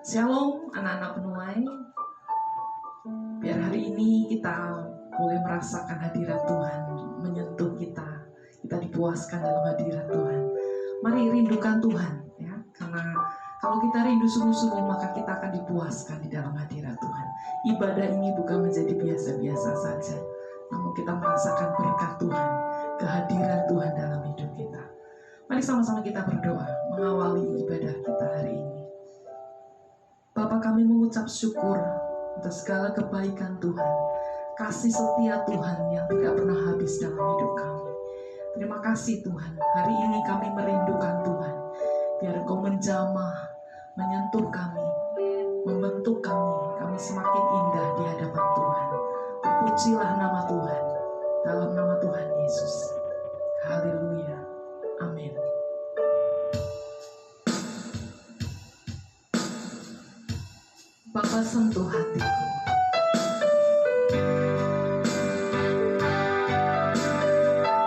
Shalom anak-anak penuai. Biar hari ini kita boleh merasakan hadirat Tuhan menyentuh kita. Kita dipuaskan dalam hadirat Tuhan. Mari rindukan Tuhan ya. Karena kalau kita rindu sungguh-sungguh maka kita akan dipuaskan di dalam hadirat Tuhan. Ibadah ini bukan menjadi biasa-biasa saja, namun kita merasakan berkat Tuhan, kehadiran Tuhan dalam hidup kita. Mari sama-sama kita berdoa mengawali ibadah kita hari ini. Bapa, kami mengucap syukur atas segala kebaikan Tuhan, kasih setia Tuhan yang tidak pernah habis dalam hidup kami. Terima kasih Tuhan, hari ini kami merindukan Tuhan. Biar Engkau menjamah, menyentuh kami, membentuk kami semakin indah di hadapan Tuhan. Terpujilah nama Tuhan, dalam nama Tuhan Yesus. Haleluya, amin. Bapa, sentuh hatiku.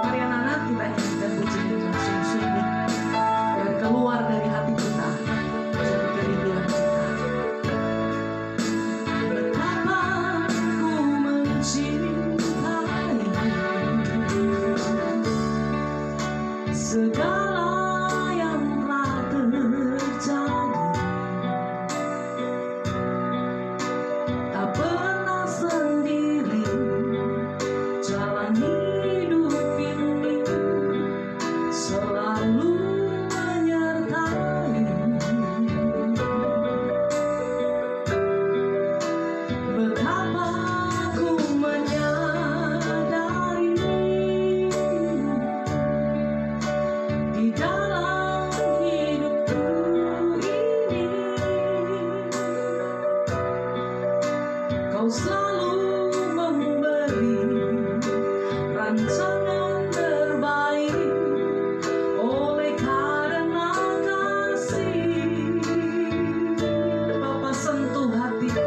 Mari anak-anak kita nyanyikan pujian dengan sungguh-sungguh, biar keluar dari hati kita jadi kerinduan kita. Betapa ku mencintai segala yang telah terjadi. Tak pernah sendiri jalan hidup ini, selalu menyertai. Betapa ku menyadari di dalam hidupku ini Kau selalu memberi rancangan terbaik oleh karena kasih. Bapa, sentuh hatiku.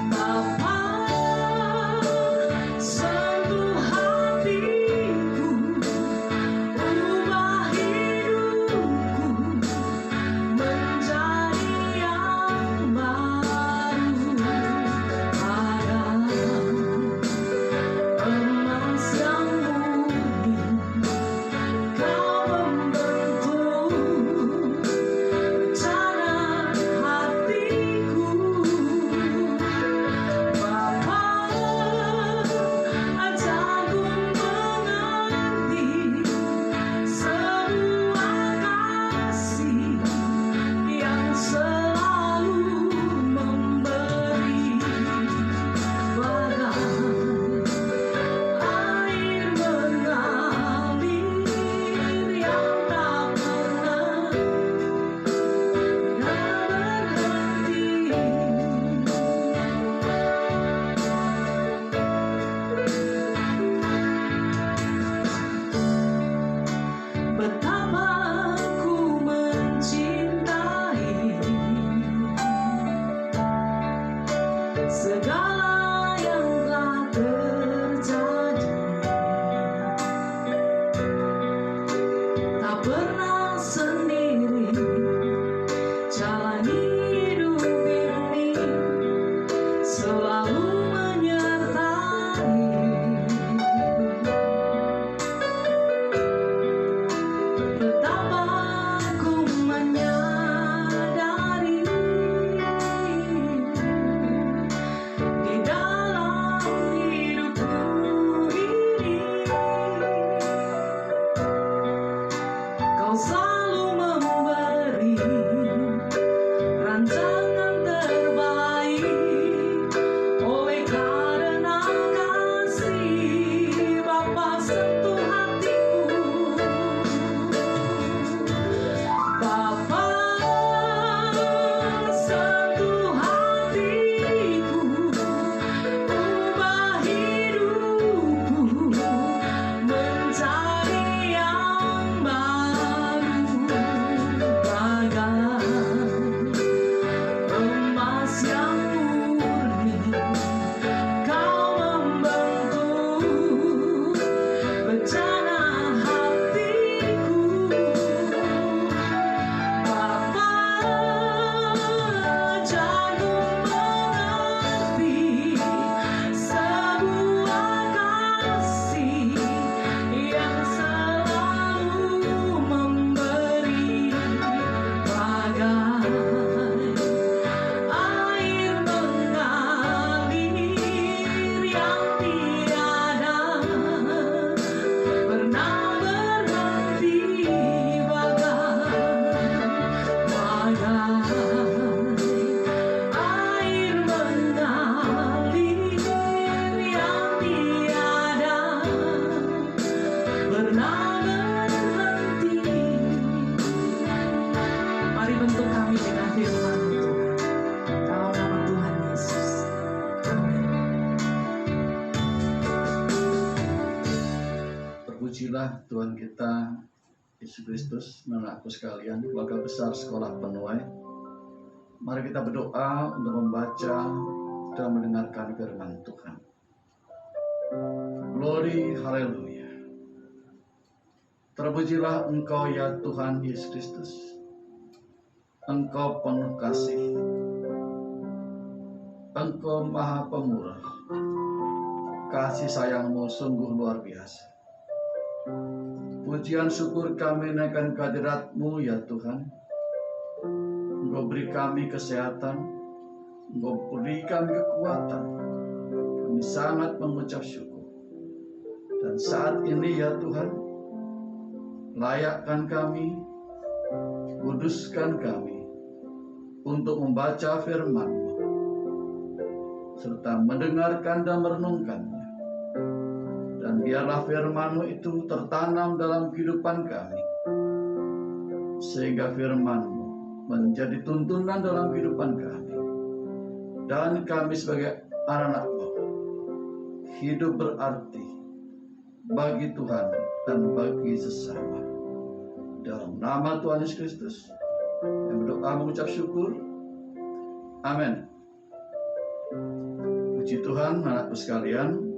Bapa, sentuh hatiku, ubah hidupku menjadi yang baru. Emas yang murni Kau membentuk rencana hatiku. Bapa, ajarku mengerti sebuah kasih yang selalu memberi. Bagai air mengalir yang tak pernah berhenti. Betapa ku mencintai segala yang telah terjadi. Tak pernah sendiri jalani hidup ini, selalu menyertai. Betapa ku menyadari di dalam hidupku ini Kau selalu memberi rancangan terbaik oleh karena kasih. Bapa, sentuh hatiku. Bapa, sentuh hatiku, ubah hidupku menjadi yang baru. kasih Tuhan kita Yesus Kristus, anak-anakku sekalian, keluarga besar sekolah penuai. Mari kita berdoa untuk membaca dan mendengarkan firman Tuhan. Glory, haleluya. Terpujilah Engkau ya Tuhan Yesus Kristus. Engkau penuh kasih. Engkau maha pemurah. Kasih sayang-Mu sungguh luar biasa. Pujian syukur kami naikkan kehadirat-Mu ya Tuhan. Engkau beri kami kesehatan, Engkau beri kami kekuatan. Kami sangat mengucap syukur. Dan saat ini ya Tuhan, layakkan kami, kuduskan kami untuk membaca firman-Mu, serta mendengarkan dan merenungkannya. Dan biarlah firman-Mu itu tertanam dalam kehidupan kami, sehingga firman-Mu menjadi tuntunan dalam kehidupan kami. Dan kami sebagai anak-anak-Mu hidup berarti bagi Tuhan dan bagi sesama. Dalam nama Tuhan Yesus Kristus, yang berdoa mengucap syukur. Amin. Puji Tuhan, anakku sekalian,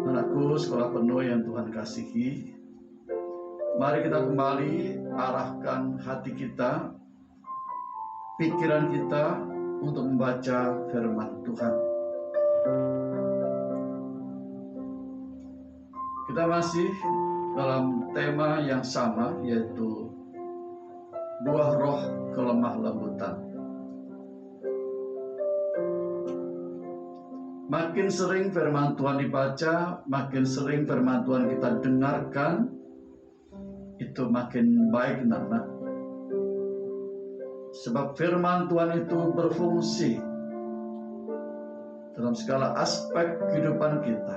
anakku sekolah penuh yang Tuhan kasihi. Mari kita kembali arahkan hati kita, pikiran kita untuk membaca firman Tuhan. Kita masih dalam tema yang sama, yaitu buah roh kelemah lembutan. Makin sering firman Tuhan dibaca, makin sering firman Tuhan kita dengarkan, itu makin baik, anak-anak. Sebab firman Tuhan itu berfungsi dalam segala aspek kehidupan kita.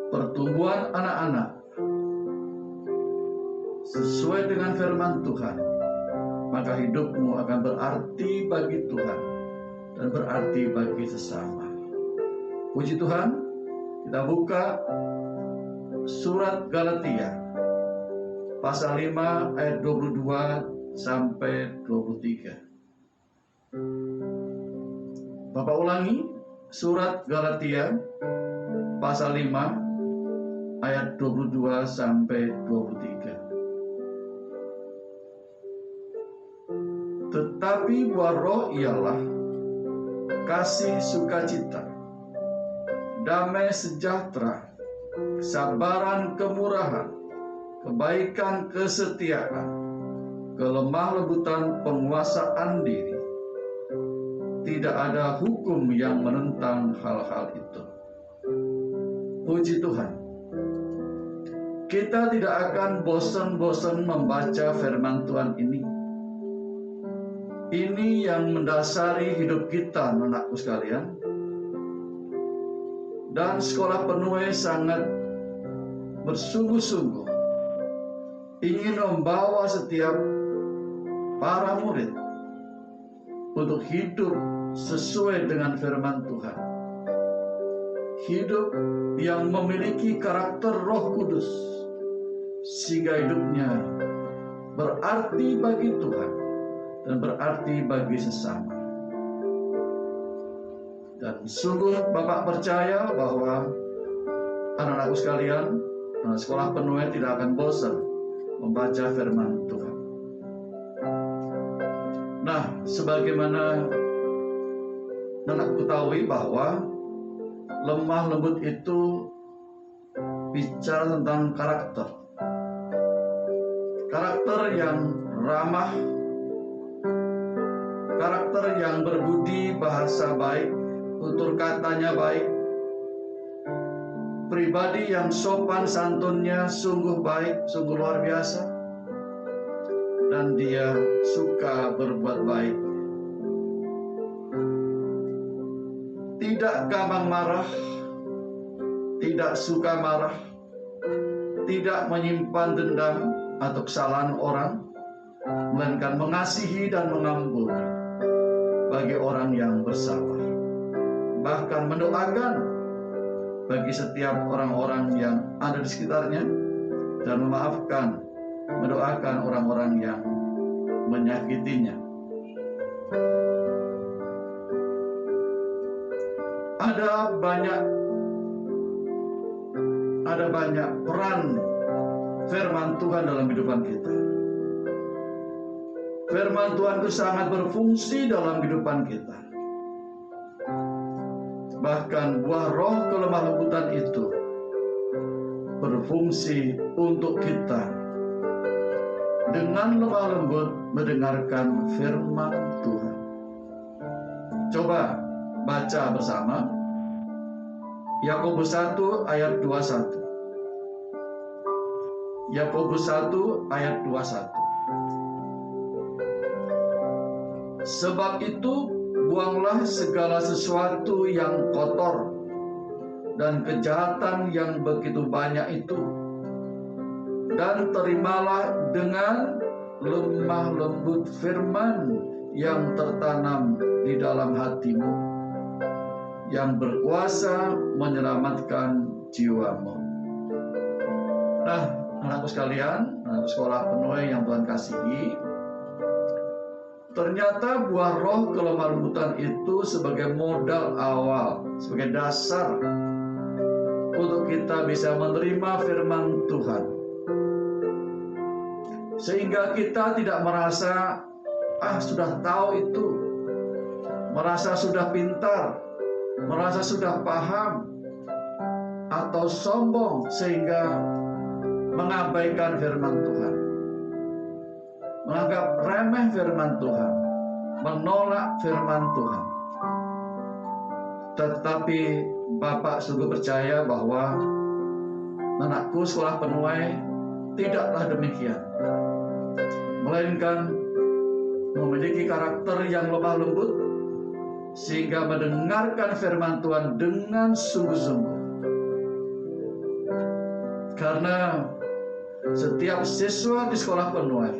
Pertumbuhan anak-anak sesuai dengan firman Tuhan, maka hidupmu akan berarti bagi Tuhan dan berarti bagi sesama. Puji Tuhan, kita buka surat Galatia pasal 5 ayat 22 sampai 23. Bapak ulangi, surat Galatia pasal 5 ayat 22 sampai 23. Tetapi buah roh ialah kasih sukacita, damai sejahtera, kesabaran, kemurahan, kebaikan, kesetiaan, kelemah lembutan, penguasaan diri. Tidak ada hukum yang menentang hal-hal itu. Puji Tuhan. Kita tidak akan bosan-bosan membaca firman Tuhan ini. Ini yang mendasari hidup kita, anak-anakku sekalian. Dan sekolah penuai sangat bersungguh-sungguh ingin membawa setiap para murid untuk hidup sesuai dengan firman Tuhan. Hidup yang memiliki karakter Roh Kudus, sehingga hidupnya berarti bagi Tuhan dan berarti bagi sesama. Dan sungguh Bapak percaya bahwa anak-anakku sekalian, anak sekolah penuh tidak akan bosan membaca firman Tuhan. Nah, sebagaimana anak ketahui bahwa lemah lembut itu bicara tentang karakter. Karakter yang ramah, karakter yang berbudi, bahasa baik, tutur katanya baik, pribadi yang sopan santunnya sungguh baik, sungguh luar biasa, dan dia suka berbuat baik. Tidak gampang marah, tidak suka marah, tidak menyimpan dendam atau kesalahan orang, melainkan mengasihi dan mengampuni bagi orang yang bersalah. Bahkan mendoakan bagi setiap orang-orang yang ada di sekitarnya, dan memaafkan, mendoakan orang-orang yang menyakitinya. Ada banyak peran firman Tuhan dalam kehidupan kita. Firman Tuhan itu sangat berfungsi dalam kehidupan kita. Bahkan buah roh kelemah lembutan itu berfungsi untuk kita dengan lemah lembut mendengarkan firman Tuhan. Coba baca bersama Yakobus 1 ayat 21. Yakobus 1 ayat 21. Sebab itu buanglah segala sesuatu yang kotor dan kejahatan yang begitu banyak itu, dan terimalah dengan lemah lembut firman yang tertanam di dalam hatimu, yang berkuasa menyelamatkan jiwamu. Nah, anakku sekalian, anak sekolah penuh yang Tuhan kasihi, ternyata buah roh kelemah lembutan itu sebagai modal awal, sebagai dasar untuk kita bisa menerima firman Tuhan. Sehingga kita tidak merasa, sudah tahu itu, merasa sudah pintar, merasa sudah paham, atau sombong sehingga mengabaikan firman Tuhan, menganggap remeh firman Tuhan, menolak firman Tuhan. Tetapi Bapak sungguh percaya bahwa anakku sekolah penuai tidaklah demikian, melainkan memiliki karakter yang lemah lembut sehingga mendengarkan firman Tuhan dengan sungguh-sungguh. Karena setiap siswa di sekolah penuai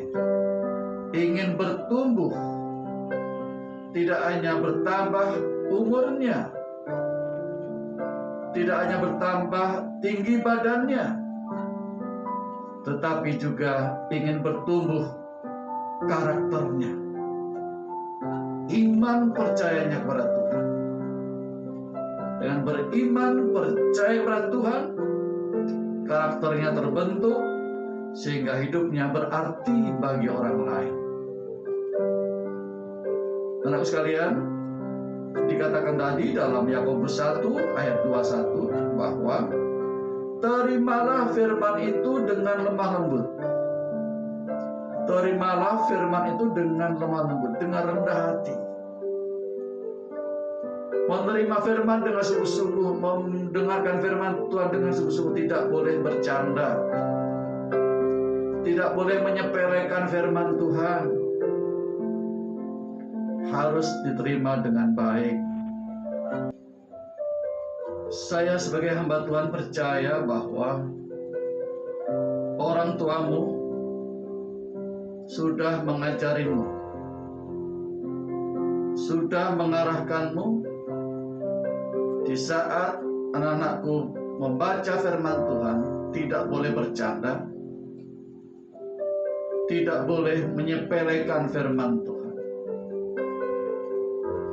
ingin bertumbuh, tidak hanya bertambah umurnya, tidak hanya bertambah tinggi badannya, tetapi juga ingin bertumbuh karakternya, iman percayanya kepada Tuhan. Dengan beriman percaya kepada Tuhan, karakternya terbentuk sehingga hidupnya berarti bagi orang lain. Anak sekalian, dikatakan tadi dalam Yakobus 1 ayat 21 bahwa terimalah firman itu dengan lemah lembut. Terimalah firman itu dengan lemah lembut, dengan rendah hati. Menerima firman dengan sungguh-sungguh, mendengarkan firman Tuhan dengan sungguh-sungguh, tidak boleh bercanda, tidak boleh menyepelekan firman Tuhan. Harus diterima dengan baik. Saya sebagai hamba Tuhan percaya bahwa orang tuamu sudah mengajarimu, sudah mengarahkanmu di saat anak-anakku membaca firman Tuhan. Tidak boleh bercanda, tidak boleh menyepelekan firman Tuhan.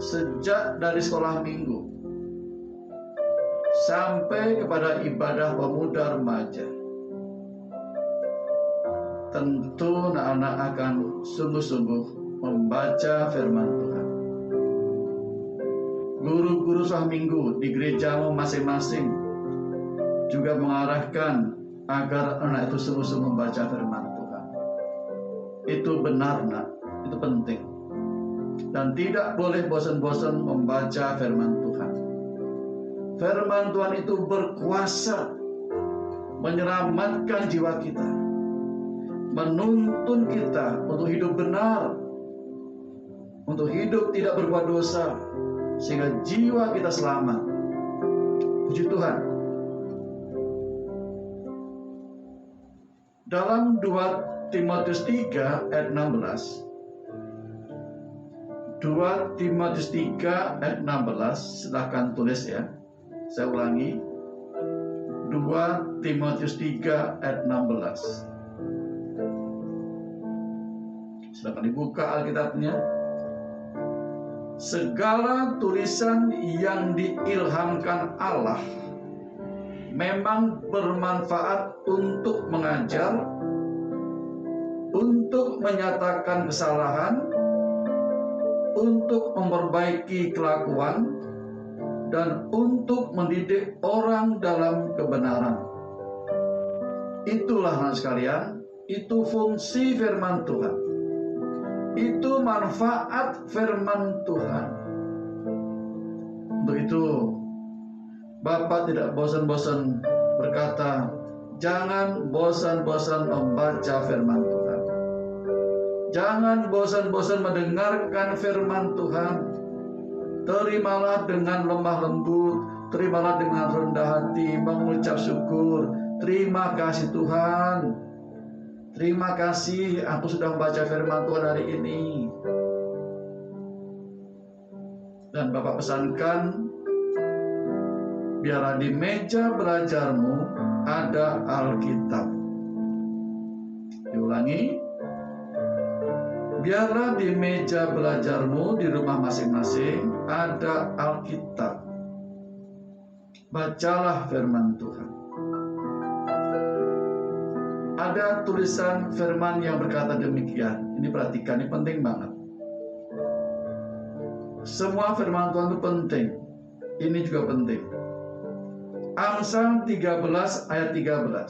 Sejak dari sekolah minggu sampai kepada ibadah pemuda remaja, tentu anak-anak akan sungguh-sungguh membaca firman Tuhan. Guru-guru sekolah minggu di gerejamu masing-masing juga mengarahkan agar anak itu sungguh-sungguh membaca firman Tuhan. Itu benar, nak, itu penting. Dan tidak boleh bosan-bosan membaca firman Tuhan. Firman Tuhan itu berkuasa menyelamatkan jiwa kita, menuntun kita untuk hidup benar, untuk hidup tidak berbuat dosa, sehingga jiwa kita selamat. Puji Tuhan. Dalam 2 Timotius 3 ayat 16, 2 Timotius 3 ayat 16, silahkan tulis ya. Saya ulangi, 2 Timotius 3 ayat 16. Silakan dibuka Alkitabnya. Segala tulisan yang diilhamkan Allah memang bermanfaat untuk mengajar, untuk menyatakan kesalahan, untuk memperbaiki kelakuan, dan untuk mendidik orang dalam kebenaran. Itulah anak sekalian, itu fungsi firman Tuhan. Itu manfaat firman Tuhan. Untuk itu, Bapak tidak bosan-bosan berkata, jangan bosan-bosan membaca firman Tuhan. Jangan bosan-bosan mendengarkan firman Tuhan. Terimalah dengan lemah lembut, terimalah dengan rendah hati, mengucap syukur. Terima kasih Tuhan. Terima kasih aku sudah membaca firman Tuhan hari ini. Dan Bapak pesankan, biarlah di meja belajarmu ada Alkitab. Diulangi, biarlah di meja belajarmu di rumah masing-masing ada Alkitab. Bacalah firman Tuhan. Ada tulisan firman yang berkata demikian. Ini perhatikan, ini penting banget. Semua firman Tuhan itu penting. Ini juga penting. Amsal 13 ayat 13.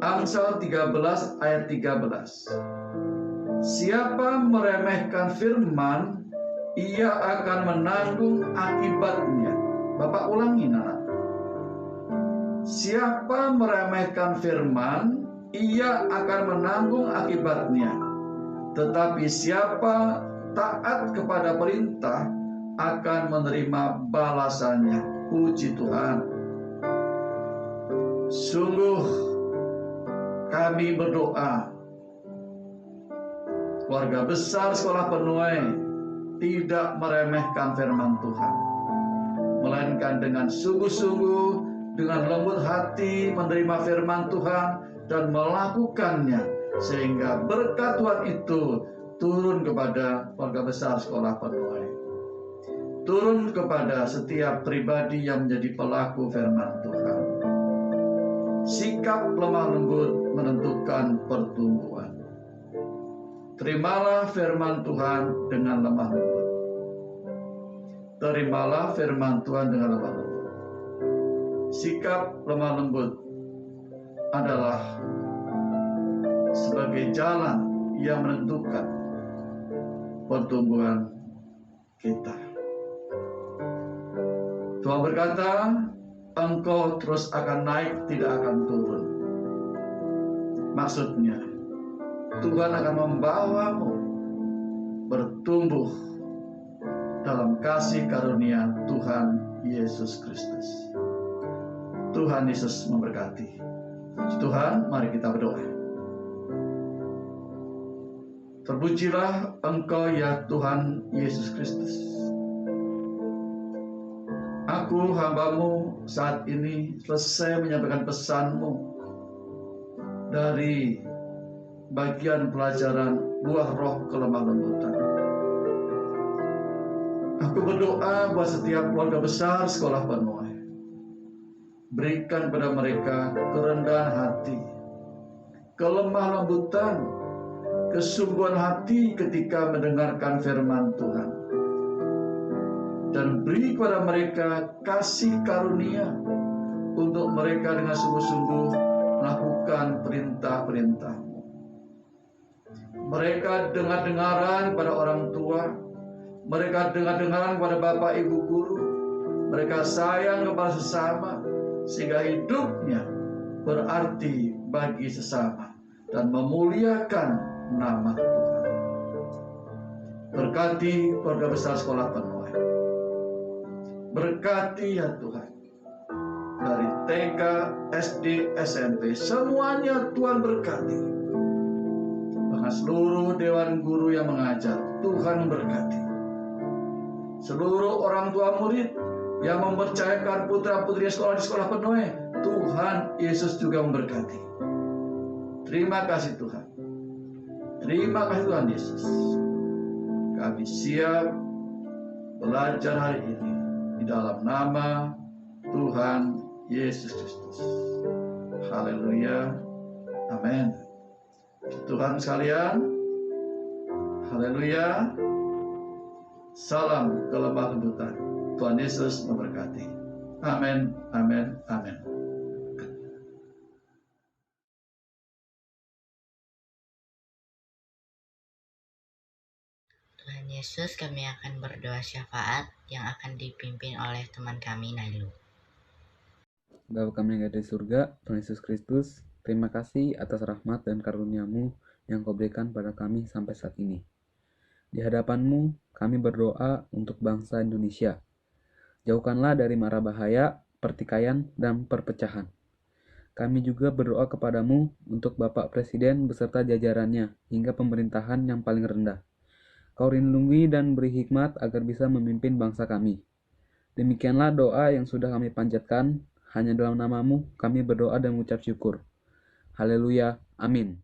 Amsal 13 ayat 13. Siapa meremehkan firman, ia akan menanggung akibatnya. Bapak ulangi, Nana. Siapa meremehkan firman, ia akan menanggung akibatnya. Tetapi siapa taat kepada perintah akan menerima balasannya. Puji Tuhan. Sungguh kami berdoa, keluarga besar Sekolah Penuai tidak meremehkan firman Tuhan, melainkan dengan sungguh-sungguh, dengan lembut hati menerima firman Tuhan dan melakukannya, sehingga berkat Tuhan itu turun kepada keluarga besar Sekolah Penuai, turun kepada setiap pribadi yang menjadi pelaku firman Tuhan. Sikap lemah lembut menentukan pertumbuhan. Terimalah firman Tuhan dengan lemah lembut. Terimalah firman Tuhan dengan lemah lembut. Sikap lemah lembut adalah sebagai jalan yang menentukan pertumbuhan kita. Tuhan berkata, engkau terus akan naik, tidak akan turun. Maksudnya, Tuhan akan membawamu bertumbuh dalam kasih karunia Tuhan Yesus Kristus. Tuhan Yesus memberkati. Tuhan, mari kita berdoa. Terpujilah Engkau ya Tuhan Yesus Kristus. Aku hamba-Mu saat ini selesai menyampaikan pesan-Mu dari bagian pelajaran buah roh kelemah lembutan. Aku berdoa buat setiap keluarga besar Sekolah Penuai. Berikan pada mereka kerendahan hati, kelemah lembutan, kesungguhan hati ketika mendengarkan firman Tuhan. Dan beri kepada mereka kasih karunia untuk mereka dengan sungguh-sungguh melakukan perintah-perintah-Mu. Mereka dengar-dengaran pada orang tua, mereka dengar-dengaran pada Bapak Ibu Guru, mereka sayang kepada sesama, sehingga hidupnya berarti bagi sesama dan memuliakan nama Tuhan. Berkati keluarga besar Sekolah Penuai. Berkati ya Tuhan, dari TK, SD, SMP, semuanya Tuhan berkati. Bahkan seluruh dewan guru yang mengajar, Tuhan berkati. Seluruh orang tua murid, yang mempercayakan putra-putri sekolah di sekolah penuh, Tuhan Yesus juga memberkati. Terima kasih Tuhan. Terima kasih Tuhan Yesus. Kami siap belajar hari ini di dalam nama Tuhan Yesus Kristus. Haleluya. Amin. Tuhan sekalian, haleluya. Salam kelemah lembutan. Tuhan Yesus memberkati. Amin, amin, amin. Tuhan Yesus, kami akan berdoa syafaat yang akan dipimpin oleh teman kami, Nailu. Bapa kami yang ada di surga, Tuhan Yesus Kristus, terima kasih atas rahmat dan karunia-Mu yang Kau berikan pada kami sampai saat ini. Di hadapan-Mu, kami berdoa untuk bangsa Indonesia. Jauhkanlah dari mara bahaya, pertikaian, dan perpecahan. Kami juga berdoa kepadamu untuk Bapak Presiden beserta jajarannya hingga pemerintahan yang paling rendah. Kau lindungi dan beri hikmat agar bisa memimpin bangsa kami. Demikianlah doa yang sudah kami panjatkan. Hanya dalam nama-Mu kami berdoa dan mengucap syukur. Haleluya. Amin.